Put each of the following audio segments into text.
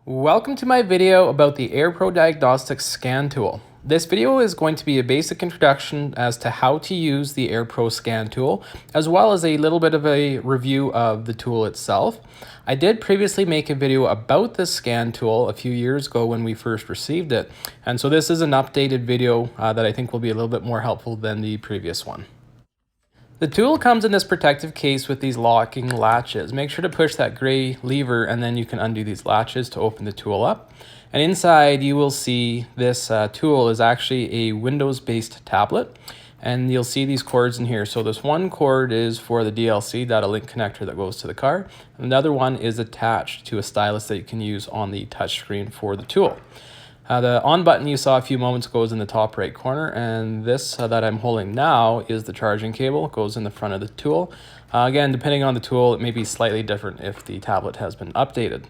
Welcome to my video about the Air Pro Diagnostics scan tool. This video is going to be a basic introduction as to how to use the Air Pro scan tool, as well as a little bit of a review of the tool itself. I did previously make a video about this scan tool a few years ago when we first received it, and so this is an updated video that I think will be a little bit more helpful than the previous one. The tool comes in this protective case with these locking latches. Make sure to push that gray lever and then you can undo these latches to open the tool up. And inside you will see this tool is actually a Windows-based tablet. And you'll see these cords in here. So this one cord is for the DLC, data link connector that goes to the car. Another one is attached to a stylus that you can use on the touchscreen for the tool. The on button you saw a few moments ago is in the top right corner, and this that I'm holding now is the charging cable. It goes in the front of the tool. Again, depending on the tool, it may be slightly different if the tablet has been updated.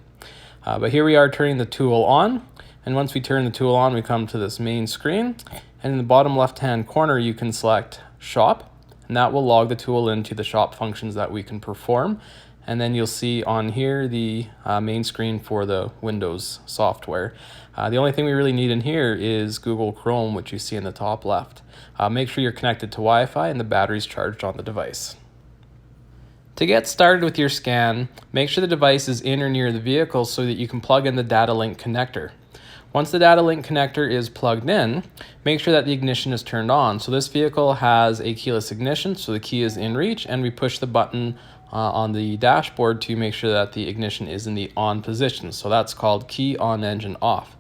But here we are turning the tool on, and once we turn the tool on, we come to this main screen, and in the bottom left-hand corner, you can select Shop, and that will log the tool into the shop functions that we can perform. And then you'll see on here the main screen for the Windows software. The only thing we really need in here is Google Chrome, which you see in the top left. Make sure you're connected to Wi-Fi and the battery's charged on the device. To get started with your scan, make sure the device is in or near the vehicle so that you can plug in the data link connector. Once the data link connector is plugged in, make sure that the ignition is turned on. So this vehicle has a keyless ignition, so the key is in reach, and we push the button on the dashboard to make sure that the ignition is in the on position. So that's called key on engine off.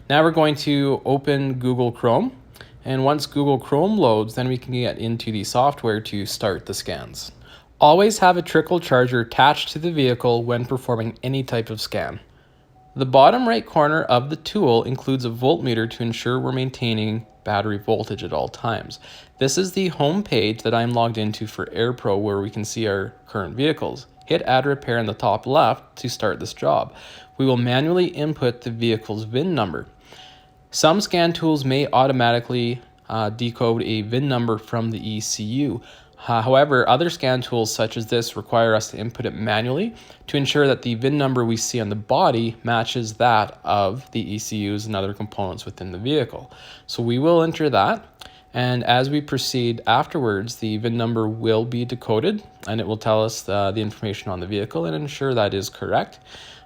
Now we're going to open Google Chrome, and once Google Chrome loads, then we can get into the software to start the scans. Always have a trickle charger attached to the vehicle when performing any type of scan. The bottom right corner of the tool includes a voltmeter to ensure we're maintaining battery voltage at all times. This is the home page that I'm logged into for AirPro, where we can see our current vehicles. Hit Add Repair in the top left to start this job. We will manually input the vehicle's VIN number. Some scan tools may automatically decode a VIN number from the ECU. However, other scan tools such as this require us to input it manually to ensure that the VIN number we see on the body matches that of the ECUs and other components within the vehicle. So we will enter that, and as we proceed afterwards, the VIN number will be decoded and it will tell us the information on the vehicle and ensure that is correct.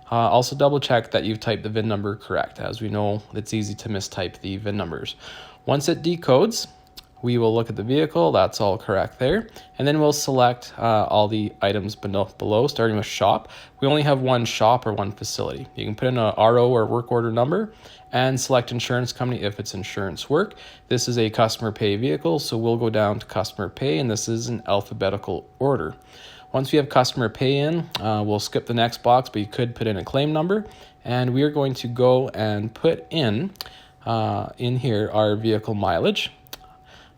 Also double check that you've typed the VIN number correct, as we know it's easy to mistype the VIN numbers. Once it decodes, we will look at the vehicle, that's all correct there, and then we'll select all the items below, starting with shop. We only have one shop or one facility. You can put in a RO or work order number and select insurance company if it's insurance work. This is a customer pay vehicle, so we'll go down to customer pay, and this is in alphabetical order. Once we have customer pay in, we'll skip the next box, but you could put in a claim number, and we are going to go and put in here our vehicle mileage.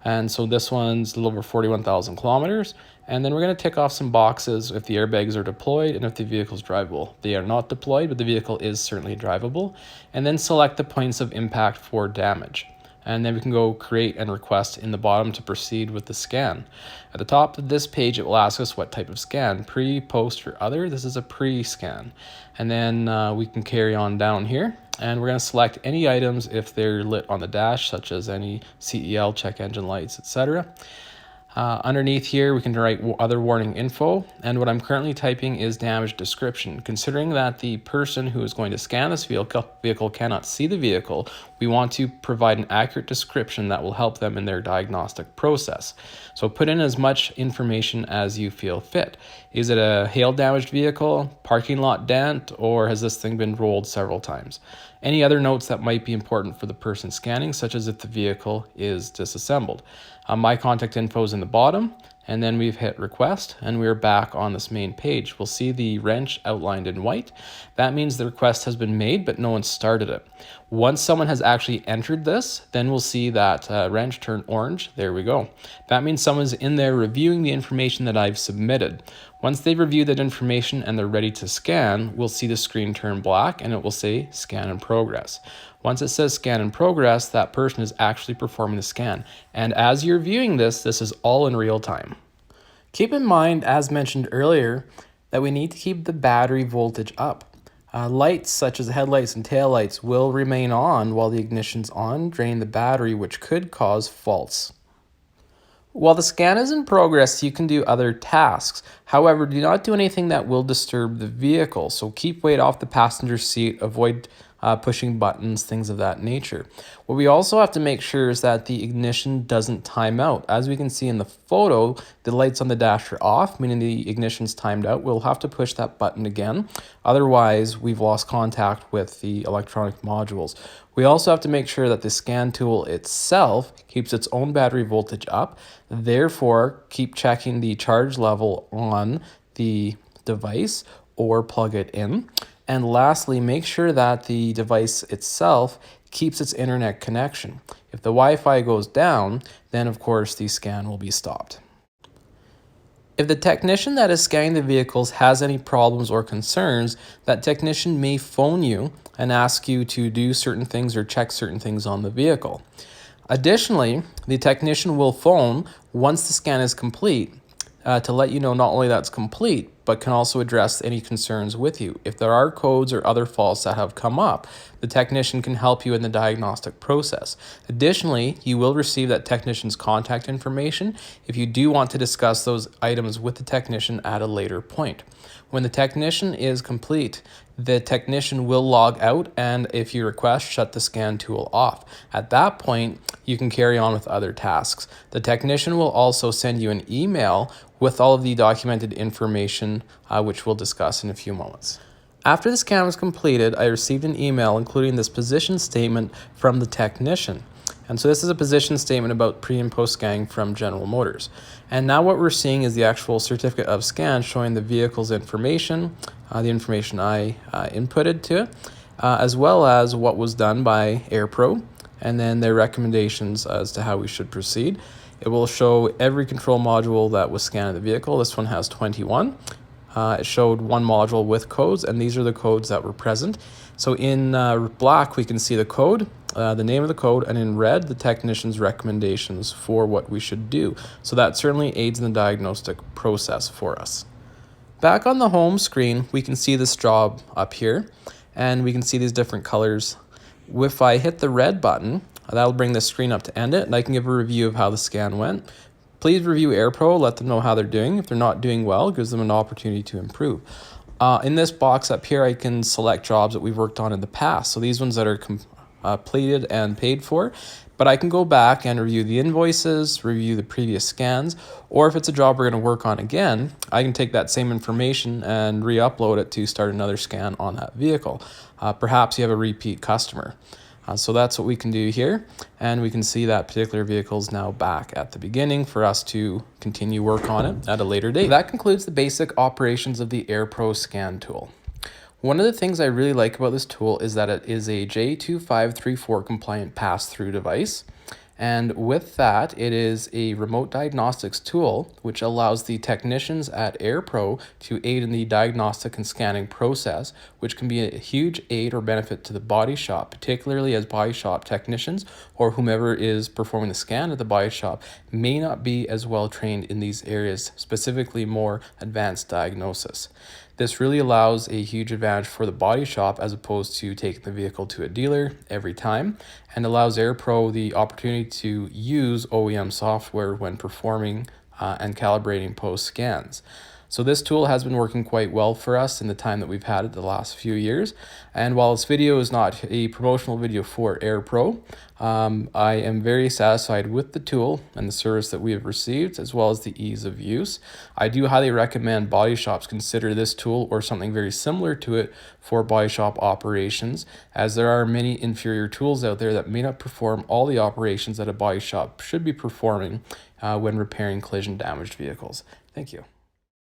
And so this one's a little over 41,000 kilometers. And then we're going to tick off some boxes if the airbags are deployed and if the vehicle is drivable. They are not deployed, but the vehicle is certainly drivable. And then select the points of impact for damage. And then we can go create and request in the bottom to proceed with the scan. At the top of this page, it will ask us what type of scan, pre, post, or other. This is a pre-scan. And then we can carry on down here. And we're going to select any items if they're lit on the dash, such as any CEL, check engine lights, etc. Underneath here, we can write other warning info, and what I'm currently typing is damage description. Considering that the person who is going to scan this vehicle cannot see the vehicle, we want to provide an accurate description that will help them in their diagnostic process. So put in as much information as you feel fit. Is it a hail damaged vehicle, parking lot dent, or has this thing been rolled several times? Any other notes that might be important for the person scanning, such as if the vehicle is disassembled. My contact info is in the bottom, and then we've hit request, and we're back on this main page. We'll see the wrench outlined in white. That means the request has been made, but no one started it. Once someone has actually entered this, then we'll see that wrench turn orange. There we go. That means someone's in there reviewing the information that I've submitted. Once they've reviewed that information and they're ready to scan, we'll see the screen turn black and it will say scan in progress. Once it says scan in progress, that person is actually performing the scan. And as you're viewing this is all in real time. Keep in mind, as mentioned earlier, that we need to keep the battery voltage up. Lights such as headlights and taillights will remain on while the ignition's on, drain the battery, which could cause faults. While the scan is in progress, you can do other tasks. However, do not do anything that will disturb the vehicle. So keep weight off the passenger seat, avoid pushing buttons, things of that nature. What we also have to make sure is that the ignition doesn't time out. As we can see in the photo, the lights on the dash are off, meaning the ignition's timed out. We'll have to push that button again. Otherwise, we've lost contact with the electronic modules. We also have to make sure that the scan tool itself keeps its own battery voltage up. Therefore, keep checking the charge level on the device or plug it in. And lastly, make sure that the device itself keeps its internet connection. If the Wi-Fi goes down, then of course the scan will be stopped. If the technician that is scanning the vehicles has any problems or concerns, that technician may phone you and ask you to do certain things or check certain things on the vehicle. Additionally, the technician will phone once the scan is complete to let you know not only that's complete, but can also address any concerns with you. If there are codes or other faults that have come up, the technician can help you in the diagnostic process. Additionally, you will receive that technician's contact information if you do want to discuss those items with the technician at a later point. When the technician is complete, the technician will log out and, if you request, shut the scan tool off. At that point, you can carry on with other tasks. The technician will also send you an email with all of the documented information, which we'll discuss in a few moments. After the scan was completed, I received an email including this position statement from the technician. And so this is a position statement about pre and post scanning from General Motors. And now what we're seeing is the actual certificate of scan showing the vehicle's information, the information I inputted to it, as well as what was done by Air Pro, and then their recommendations as to how we should proceed. It will show every control module that was scanned in the vehicle. This one has 21. It showed one module with codes, and these are the codes that were present. So in black, we can see the code, the name of the code, and in red, the technician's recommendations for what we should do. So that certainly aids in the diagnostic process for us. Back on the home screen, we can see this job up here, and we can see these different colors. If I hit the red button, that'll bring the screen up to end it, and I can give a review of how the scan went. Please review AirPro, let them know how they're doing. If they're not doing well, it gives them an opportunity to improve. In this box up here, I can select jobs that we've worked on in the past. So these ones that are completed and paid for, but I can go back and review the invoices, review the previous scans, or if it's a job we're going to work on again, I can take that same information and re-upload it to start another scan on that vehicle. Perhaps you have a repeat customer. So that's what we can do here, and we can see that particular vehicle is now back at the beginning for us to continue work on it at a later date. That concludes the basic operations of the AirPro scan tool. One of the things I really like about this tool is that it is a J2534 compliant pass-through device. And with that, it is a remote diagnostics tool, which allows the technicians at AirPro to aid in the diagnostic and scanning process, which can be a huge aid or benefit to the body shop, particularly as body shop technicians or whomever is performing the scan at the body shop may not be as well trained in these areas, specifically more advanced diagnosis. This really allows a huge advantage for the body shop as opposed to taking the vehicle to a dealer every time, and allows AirPro the opportunity to use OEM software when performing and calibrating post scans. So this tool has been working quite well for us in the time that we've had it the last few years. And while this video is not a promotional video for AirPro, I am very satisfied with the tool and the service that we have received, as well as the ease of use. I do highly recommend body shops consider this tool or something very similar to it for body shop operations, as there are many inferior tools out there that may not perform all the operations that a body shop should be performing when repairing collision damaged vehicles. Thank you.